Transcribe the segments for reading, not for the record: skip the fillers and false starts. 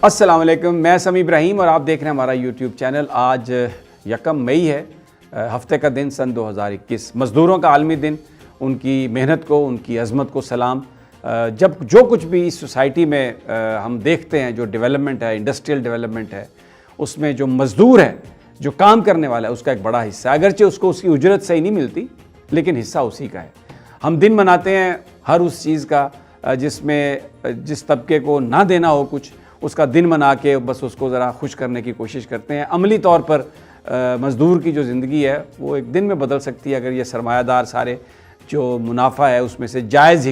अस्सलाम वालेकुम, मैं समी इब्राहिम और आप देख रहे हैं हमारा यूट्यूब चैनल। आज 1 मई है, हफ्ते का दिन सन 2021, मज़दूरों का आलमी दिन। उनकी मेहनत को, उनकी अज़मत को सलाम। जब जो कुछ भी इस सोसाइटी में हम देखते हैं, जो डेवलपमेंट है, इंडस्ट्रियल डेवलपमेंट है, उसमें जो मज़दूर है, जो काम करने वाला है, उसका एक बड़ा हिस्सा है। अगरचे उसको उसकी उजरत सही नहीं मिलती, लेकिन हिस्सा उसी का है। हम दिन मनाते हैं हर उस चीज़ का जिसमें जिस तबके को ना देना हो कुछ, उसका दिन मना के बस उसको ज़रा खुश करने की कोशिश करते हैं। अमली तौर पर मज़दूर की जो ज़िंदगी है वो एक दिन में बदल सकती है अगर ये सरमायादार सारे जो मुनाफा है उसमें से जायज़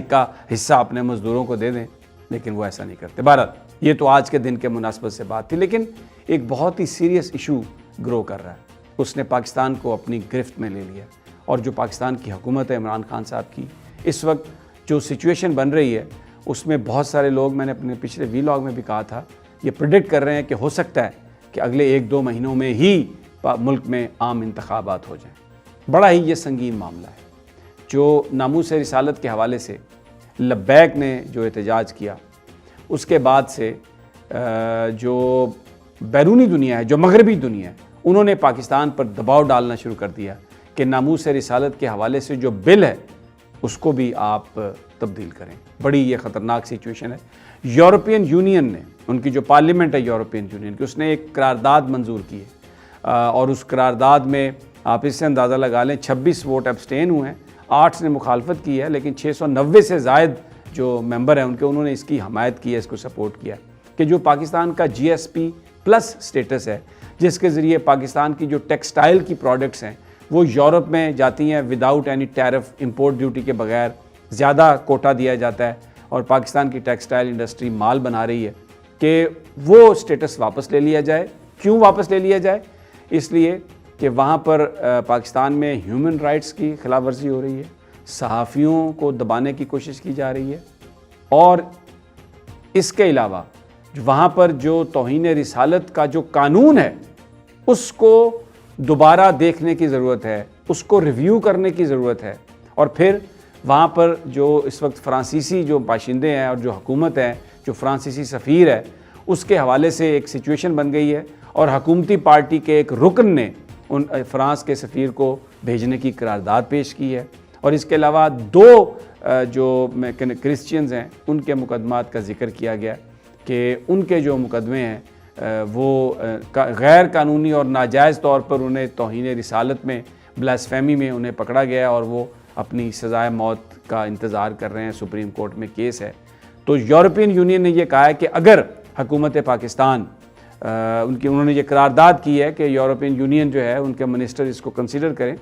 हिस्सा अपने मज़दूरों को दे दें, लेकिन वो ऐसा नहीं करते। बहरहाल ये तो आज के दिन के मुनासबत से बात थी, लेकिन एक बहुत ही सीरियस इशू ग्रो कर रहा है। उसने पाकिस्तान को अपनी गिरफ्त में ले लिया और जो पाकिस्तान की हुकूमत है इमरान खान साहब की, इस वक्त जो सिचुएशन बन रही है उसमें बहुत सारे लोग, मैंने अपने पिछले वीलॉग में भी कहा था, ये प्रेडिक्ट कर रहे हैं कि हो सकता है कि अगले 1-2 महीनों में ही मुल्क में आम इंतखाबात हो जाएं। बड़ा ही ये संगीन मामला है। जो नामूस रिसालत के हवाले से लब्बैक ने जो एहतजाज किया, उसके बाद से जो बैरूनी दुनिया है, जो मगरबी दुनिया है, उन्होंने पाकिस्तान पर दबाव डालना शुरू कर दिया कि नामूस रिसालत के हवाले से जो बिल है उसको भी आप तब्दील करें। बड़ी ये ख़तरनाक सिचुएशन है। यूरोपियन यूनियन ने, उनकी जो पार्लियामेंट है यूरोपियन यूनियन की, उसने एक करारदाद मंजूर की है और उस करारदाद में आप इससे अंदाज़ा लगा लें 26 वोट एब्सटेन हुए हैं, 8 ने मुखालफत की है, लेकिन 690 से ज़ायद जो मेंबर हैं उन्होंने इसकी हमायत की है, इसको सपोर्ट किया कि जो पाकिस्तान का GSP+ स्टेटस है, जिसके ज़रिए पाकिस्तान की जो टेक्सटाइल की प्रोडक्ट्स हैं वो यूरोप में जाती हैं without any tariff, import duty के बगैर ज़्यादा कोटा दिया जाता है और पाकिस्तान की टेक्सटाइल इंडस्ट्री माल बना रही है कि वो स्टेटस वापस ले लिया जाए। क्यों वापस ले लिया जाए? इसलिए कि वहाँ पर पाकिस्तान में ह्यूमन राइट्स की खिलाफ वर्जी हो रही है, सहाफ़ियों को दबाने की कोशिश की जा रही है और इसके अलावा वहाँ पर जो तौहीन रिसालत का जो कानून है उसको दोबारा देखने की ज़रूरत है, उसको रिव्यू करने की ज़रूरत है। और फिर वहाँ पर जो इस वक्त फ्रांसीसी जो बाशिंदे हैं और जो हुकूमत है, जो फ्रांसीसी सफ़ीर है, उसके हवाले से एक सिचुएशन बन गई है और हुकूमती पार्टी के एक रुकन ने उन फ्रांस के सफ़ीर को भेजने की करारदाद पेश की है। और इसके अलावा 2 जो क्रिश्चियंस हैं उनके मुकदमात का जिक्र किया गया कि उनके जो मुकदमे हैं वो गैर कानूनी और नाजायज़ तौर पर उन्हें तौहीन रिसालत में, ब्लास्फेमी में उन्हें पकड़ा गया और वो अपनी सज़ाए मौत का इंतज़ार कर रहे हैं। सुप्रीम कोर्ट में केस है। तो यूरोपियन यूनियन ने यह कहा है कि अगर हुकूमत पाकिस्तान उन्होंने ये करारदाद की है कि यूरोपियन यूनियन जो है उनके मिनिस्टर इसको कंसिडर करें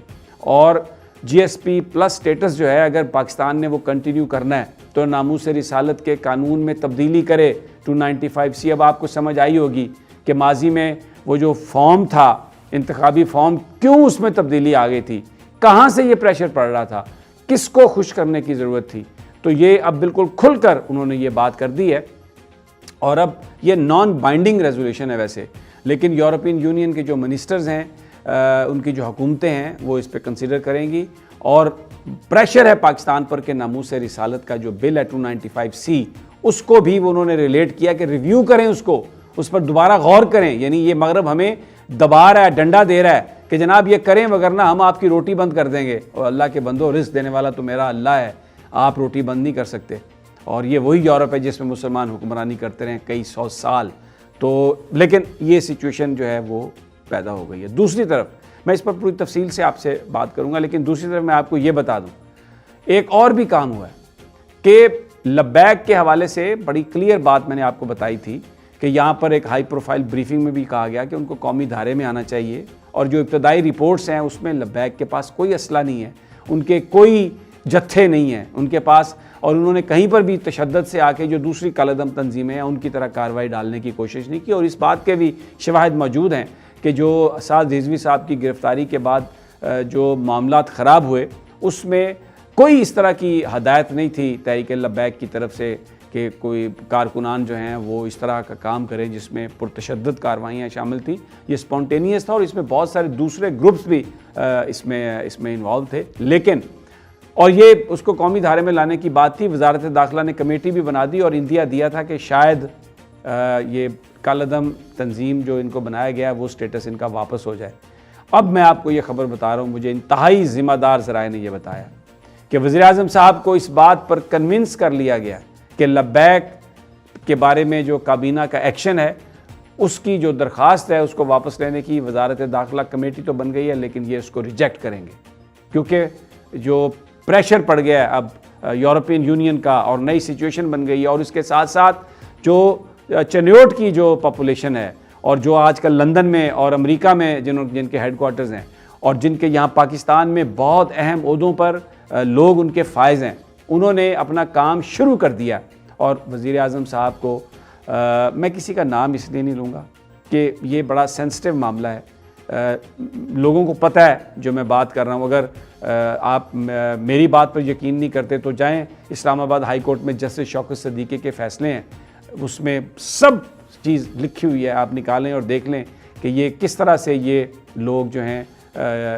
और GSP+ स्टेटस जो है अगर पाकिस्तान ने वो कंटिन्यू करना है तो नामूस रिसालत के कानून में तब्दीली करे 295C। अब आपको समझ आई होगी कि माजी में वो जो फॉर्म था, इंतखाबी फॉर्म, क्यों उसमें तब्दीली आ गई थी, कहाँ से ये प्रेशर पड़ रहा था, किसको खुश करने की ज़रूरत थी। तो ये अब बिल्कुल खुलकर उन्होंने ये बात कर दी है और अब ये नॉन बाइंडिंग रेजोल्यूशन है वैसे, लेकिन यूरोपियन यूनियन के जो मिनिस्टर्स हैं, उनकी जो हुकूमतें हैं वो इस पर कंसिडर करेंगी और प्रेशर है पाकिस्तान पर कि नामूस रिसालत का जो बिल है 295C, उसको भी वो उन्होंने रिलेट किया कि रिव्यू करें, उसको उस पर दोबारा गौर करें। यानी ये मगरब हमें दबा रहा है, डंडा दे रहा है कि जनाब ये करें वगरना हम आपकी रोटी बंद कर देंगे। और अल्लाह के बंदो, रिस्क देने वाला तो मेरा अल्लाह है, आप रोटी बंद नहीं कर सकते। और ये वही यूरोप है जिसमें मुसलमान हुक्मरानी करते रहे कई 100 साल। तो लेकिन ये सिचुएशन जो है वो पैदा हो गई है। दूसरी तरफ मैं इस पर पूरी तफसील से आपसे बात करूंगा, लेकिन दूसरी तरफ मैं आपको ये बता दूं, एक और भी काम हुआ है कि लब्बैक के हवाले से बड़ी क्लियर बात मैंने आपको बताई थी कि यहाँ पर एक हाई प्रोफाइल ब्रीफिंग में भी कहा गया कि उनको कौमी धारे में आना चाहिए और जो इब्तदाई रिपोर्ट्स हैं उसमें लब्बैक के पास कोई असला नहीं है, उनके कोई जत्थे नहीं हैं उनके पास, और उन्होंने कहीं पर भी तशद्दुद से आके जो दूसरी कालादम तंजीमें हैं उनकी तरह कार्रवाई डालने की कोशिश नहीं की। और इस बात के भी शवाहिद मौजूद हैं कि जो असाद रिजवी साहब की गिरफ़्तारी के बाद जो मामलात ख़राब हुए उसमें कोई इस तरह की हदायत नहीं थी तहरीक लब्बैक की तरफ से कि कोई कारकुनान जो हैं वो इस तरह का काम करें जिसमें पुरतशद्दुद कार्रवाइयाँ शामिल थी। ये स्पॉन्टेनियस था और इसमें बहुत सारे दूसरे ग्रुप्स भी इसमें इन्वॉल्व थे। लेकिन और ये उसको कौमी धारे में लाने की बात थी, वजारत दाखिला ने कमेटी भी बना दी और इंदिया दिया था कि शायद ये कालदम तंजीम जो इनको बनाया गया वो स्टेटस इनका वापस हो जाए। अब मैं आपको ये खबर बता रहा हूँ, मुझे इंतहाई ज़िम्मेदार ज़राए ने यह बताया कि वज़ीर-ए-आज़म साहब को इस बात पर कन्विंस कर लिया गया कि लब्बैक के बारे में जो काबीना का एक्शन है उसकी जो दरख्वास्त है उसको वापस लेने की वजारत दाखिला कमेटी तो बन गई है, लेकिन ये उसको रिजेक्ट करेंगे क्योंकि जो प्रेशर पड़ गया है अब यूरोपियन यूनियन का और नई सिचुएशन बन गई है। और इसके साथ साथ जो चनियोट की जो पॉपुलेशन है और जो आजकल लंदन में और अमेरिका में जिनके हेडक्वार्टर्स हैं और जिनके यहाँ पाकिस्तान में बहुत अहम ओहदों पर लोग उनके फायज़ हैं, उन्होंने अपना काम शुरू कर दिया। और वज़ीर-ए-आज़म साहब को मैं किसी का नाम इसलिए नहीं लूँगा कि ये बड़ा सेंसिटिव मामला है। लोगों को पता है जो मैं बात कर रहा हूँ। अगर आप मेरी बात पर यकीन नहीं करते तो जाएं इस्लामाबाद हाई कोर्ट में जस्टिस शौकत सिद्दीकी के फ़ैसले हैं, उसमें सब चीज़ लिखी हुई है, आप निकालें और देख लें कि ये किस तरह से ये लोग जो हैं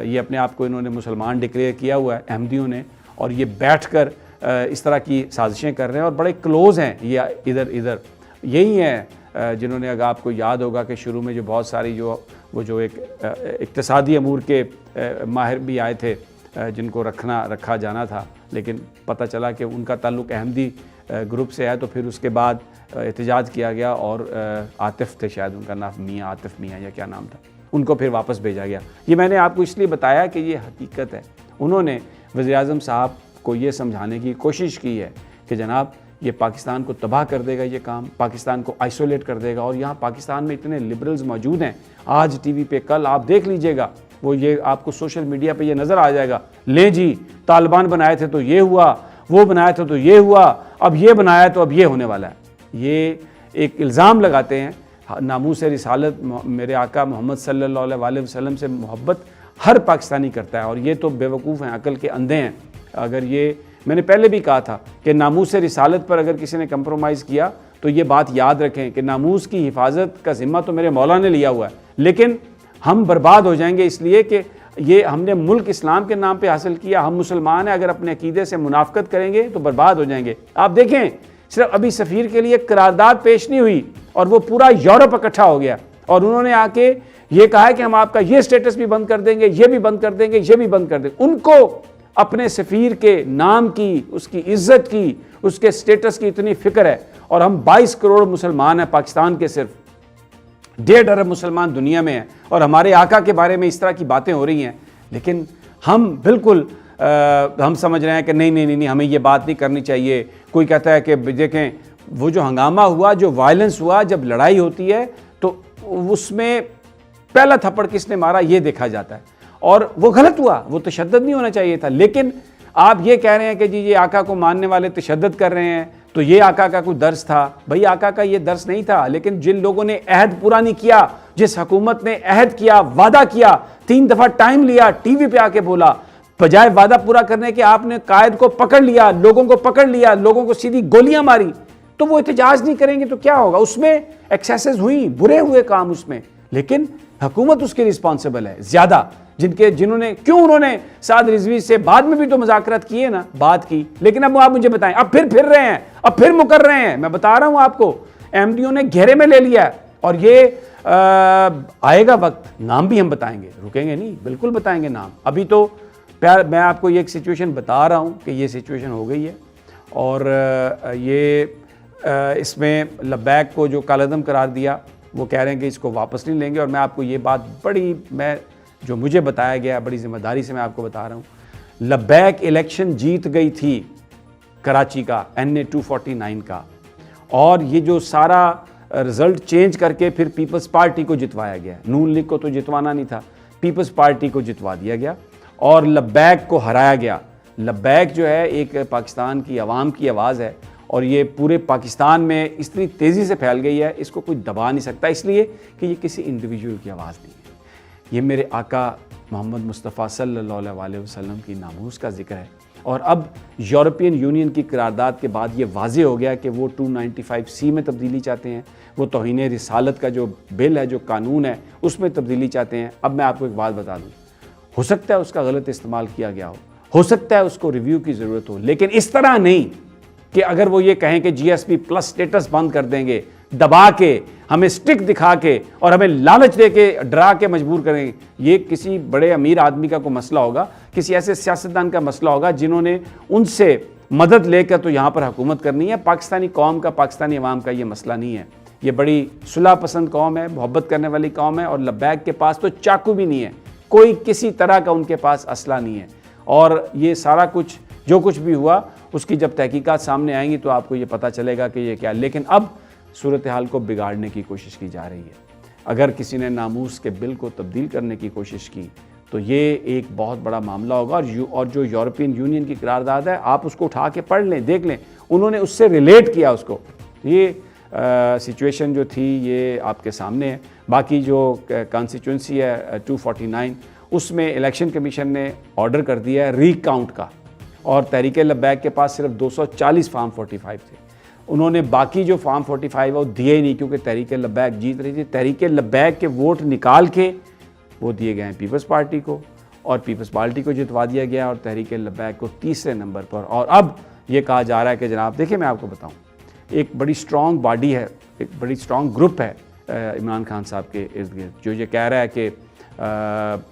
ये अपने आप को इन्होंने मुसलमान डिक्लेयर किया हुआ है अहमदियों ने, और ये बैठकर इस तरह की साजिशें कर रहे हैं और बड़े क्लोज़ हैं ये इधर यही हैं जिन्होंने, अगर आपको याद होगा कि शुरू में जो बहुत सारी जो एक इक्तिसादी अमूर के माहिर भी आए थे जिनको रखा जाना था, लेकिन पता चला कि उनका ताल्लुक़ अहमदी ग्रुप से है, तो फिर उसके बाद एहतजाज किया गया और आतिफ़ थे शायद उनका नाम, मियाँ आतिफ़ मियाँ या क्या नाम था, उनको फिर वापस भेजा गया। ये मैंने आपको इसलिए बताया कि ये हकीकत है। उन्होंने वज़ीर-ए-आज़म साहब को ये समझाने की कोशिश की है कि जनाब ये पाकिस्तान को तबाह कर देगा, ये काम पाकिस्तान को आइसोलेट कर देगा। और यहाँ पाकिस्तान में इतने लिबरल्स मौजूद हैं, आज टीवी पे कल आप देख लीजिएगा, वो ये आपको सोशल मीडिया पे ये नज़र आ जाएगा, ले जी तालिबान बनाए थे तो ये हुआ, वो बनाया था तो ये हुआ, अब ये बनाया तो अब ये होने वाला है। ये एक इल्ज़ाम लगाते हैं। नामूस रिसालत मेरे आका मोहम्मद सल्लल्लाहु अलैहि वसल्लम से मोहब्बत हर पाकिस्तानी करता है और ये तो बेवकूफ़ हैं, अकल के अंधे हैं। अगर ये मैंने पहले भी कहा था कि नामूस रिसालत पर अगर किसी ने कंप्रोमाइज़ किया तो ये बात याद रखें कि नामूस की हिफाजत का ज़िम्मा तो मेरे मौला ने लिया हुआ है, लेकिन हम बर्बाद हो जाएंगे इसलिए कि ये हमने मुल्क इस्लाम के नाम पे हासिल किया, हम मुसलमान हैं, अगर अपने अकीदे से मुनाफकत करेंगे तो बर्बाद हो जाएंगे। आप देखें, सिर्फ अभी सफ़ीर के लिए करारदाद पेश नहीं हुई और वो पूरा यूरोप इकट्ठा हो गया और उन्होंने आके ये कहा है कि हम आपका ये स्टेटस भी बंद कर देंगे, ये भी बंद कर देंगे, ये भी बंद कर देंगे। उनको अपने सफ़ीर के नाम की, उसकी इज़्ज़त की, उसके स्टेटस की इतनी फ़िक्र है। और हम 22 करोड़ मुसलमान हैं पाकिस्तान के, सिर्फ 1.5 अरब मुसलमान दुनिया में हैं और हमारे आका के बारे में इस तरह की बातें हो रही हैं, लेकिन हम बिल्कुल हम समझ रहे हैं कि नहीं हमें ये बात नहीं करनी चाहिए। कोई कहता है कि देखें वो जो हंगामा हुआ, जो वायलेंस हुआ, जब लड़ाई होती है तो उसमें पहला थप्पड़ किसने मारा ये देखा जाता है और वो गलत हुआ, वो तशद्दुद नहीं होना चाहिए था। लेकिन आप ये कह रहे हैं कि जी ये आका को मानने वाले तशद्दुद कर रहे हैं तो ये आका का कोई दर्स था। भाई आका का ये दर्स नहीं था, लेकिन जिन लोगों ने अहद पूरा नहीं किया, जिस हुकूमत ने अहद किया, वादा किया, 3 दफ़ा टाइम लिया, टीवी पे आके बोला, बजाय वादा पूरा करने के आपने कायद को पकड़ लिया, लोगों को पकड़ लिया, लोगों को सीधी गोलियां मारी, तो वो एहतजाज नहीं करेंगे तो क्या होगा? उसमें एक्सेसेस हुई, बुरे हुए काम उसमें, लेकिन हुकूमत उसकी रिस्पॉन्सिबल है ज़्यादा। जिन्होंने क्यों उन्होंने साद रिजवी से बाद में भी तो मुज़ाकरात किए ना, बात की, लेकिन अब आप मुझे बताएं, अब फिर रहे हैं, अब फिर मुकर रहे हैं। मैं बता रहा हूं आपको, अहमदियों ने घेरे में ले लिया है और ये आएगा वक्त, नाम भी हम बताएंगे, रुकेंगे नहीं, बिल्कुल बताएंगे नाम। अभी तो प्यार मैं आपको ये एक सिचुएशन बता रहा हूं कि ये सिचुएशन हो गई है और ये इसमें लब्बैक को जो कालदम करार दिया, वो कह रहे हैं कि इसको वापस नहीं लेंगे। और मैं आपको ये बात जो मुझे बताया गया, बड़ी ज़िम्मेदारी से मैं आपको बता रहा हूँ, लब्बैक इलेक्शन जीत गई थी कराची का NA 249 का, और ये जो सारा रिज़ल्ट चेंज करके फिर पीपल्स पार्टी को जितवाया गया। नून लीग को तो जितवाना नहीं था, पीपल्स पार्टी को जितवा दिया गया और लब्बैक को हराया गया। लब्बैक जो है एक पाकिस्तान की आवाम की आवाज़ है और ये पूरे पाकिस्तान में इतनी तेज़ी से फैल गई है, इसको कोई दबा नहीं सकता, इसलिए कि ये किसी इंडिविजुअल की आवाज़ नहीं है, ये मेरे आका मोहम्मद मुस्तफ़ा सल्लल्लाहु अलैहि वसल्लम की नामूस का जिक्र है। और अब यूरोपियन यूनियन की करारदाद के बाद ये वाज़े हो गया कि वो 295C में तब्दीली चाहते हैं, वो तौहीन रिसालत का जो बिल है, जो कानून है, उसमें तब्दीली चाहते हैं। अब मैं आपको एक बात बता दूँ, हो सकता है उसका गलत इस्तेमाल किया गया हो सकता है उसको रिव्यू की ज़रूरत हो, लेकिन इस तरह नहीं कि अगर वो ये कहें कि GSP+ स्टेटस बंद कर देंगे दबा के, हमें स्टिक दिखा के और हमें लालच दे के, डरा के मजबूर करें, ये किसी बड़े अमीर आदमी का कोई मसला होगा, किसी ऐसे सियासतदान का मसला होगा जिन्होंने उनसे मदद लेकर तो यहाँ पर हुकूमत करनी है। पाकिस्तानी कौम का, पाकिस्तानी अवाम का ये मसला नहीं है। ये बड़ी सुलह पसंद कौम है, मोहब्बत करने वाली कौम है, और लब्बैक के पास तो चाकू भी नहीं है, कोई किसी तरह का उनके पास असला नहीं है। और ये सारा कुछ जो कुछ भी हुआ उसकी जब तहकीकात सामने आएंगी तो आपको ये पता चलेगा कि ये क्या। लेकिन अब सूरत हाल को बिगाड़ने की कोशिश की जा रही है। अगर किसी ने नामूस के बिल को तब्दील करने की कोशिश की तो ये एक बहुत बड़ा मामला होगा। और जो यूरोपियन यूनियन की करारदाद है, आप उसको उठा के पढ़ लें, देख लें, उन्होंने उससे रिलेट किया उसको। ये सिचुएशन जो थी ये आपके सामने है। बाकी जो कॉन्स्टिट्यूंसी है 249, उसमें इलेक्शन कमीशन ने ऑर्डर कर दिया है रीकाउंट का, और तहरीक लब्बैक के पास सिर्फ 240 फार्म 45 थे। उन्होंने बाकी जो फार्म 45 है वो दिए ही नहीं, क्योंकि तहरीक लब्बैक जीत रही थी। तहरीक लब्बैक के वोट निकाल के वो दिए गए हैं पीपल्स पार्टी को, और पीपल्स पार्टी को जितवा दिया गया और तहरीक लब्बैक को तीसरे नंबर पर। और अब ये कहा जा रहा है कि जनाब देखिए, मैं आपको बताऊं, एक बड़ी स्ट्रॉन्ग बॉडी है, एक बड़ी स्ट्रॉन्ग ग्रुप है इमरान खान साहब के इर्द गिर्द, जो ये कह रहा है कि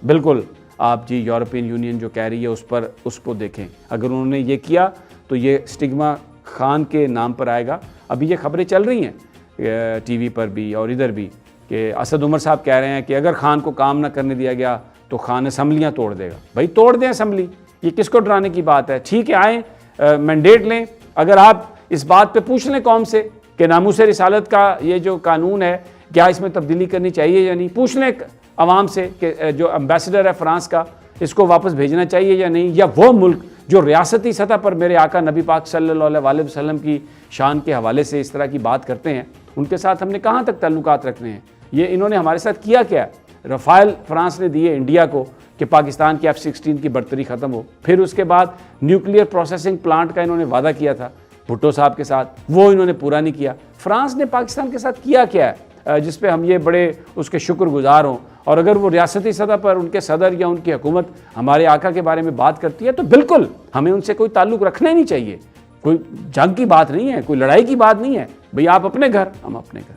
बिल्कुल आप जी यूरोपियन यूनियन जो कह रही है उस पर उसको देखें। अगर उन्होंने ये किया तो ये स्टिग्मा खान के नाम पर आएगा। अभी ये खबरें चल रही हैं टीवी पर भी और इधर भी कि असद उमर साहब कह रहे हैं कि अगर खान को काम ना करने दिया गया तो खान असम्बलियाँ तोड़ देगा। भाई तोड़ दें असम्बली, ये किसको डराने की बात है? ठीक है, आएँ मैंडेट लें। अगर आप इस बात पे पूछ लें कौम से कि नामूस रिसालत का ये जो कानून है क्या इसमें तब्दीली करनी चाहिए या नहीं, पूछ लें अवाम से कि जो एम्बेसडर है फ्रांस का, इसको वापस भेजना चाहिए या नहीं। या वो मुल्क जो रियासती सतह पर मेरे आका नबी पाक सल्लल्लाहु अलैहि वसल्लम की शान के हवाले से इस तरह की बात करते हैं, उनके साथ हमने कहाँ तक ताल्लुकात रखने हैं? ये इन्होंने हमारे साथ किया क्या? रफ़ाइल फ्रांस ने दिए इंडिया को कि पाकिस्तान की F-16 की बर्तरी ख़त्म हो। फिर उसके बाद न्यूक्लियर प्रोसेसिंग प्लांट का इन्होंने वादा किया था भुट्टो साहब के साथ, वो इन्होंने पूरा नहीं किया। फ्रांस ने पाकिस्तान के साथ किया क्या है जिस पे हम ये बड़े उसके शुक्रगुजार हों? और अगर वो रियासती सतह पर उनके सदर या उनकी हुकूमत हमारे आका के बारे में बात करती है तो बिल्कुल हमें उनसे कोई ताल्लुक़ रखना ही नहीं चाहिए। कोई जंग की बात नहीं है, कोई लड़ाई की बात नहीं है। भाई आप अपने घर, हम अपने घर।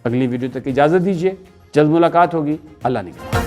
अगली वीडियो तक इजाज़त दीजिए, जल्द मुलाकात होगी। अल्लाह निगहबान।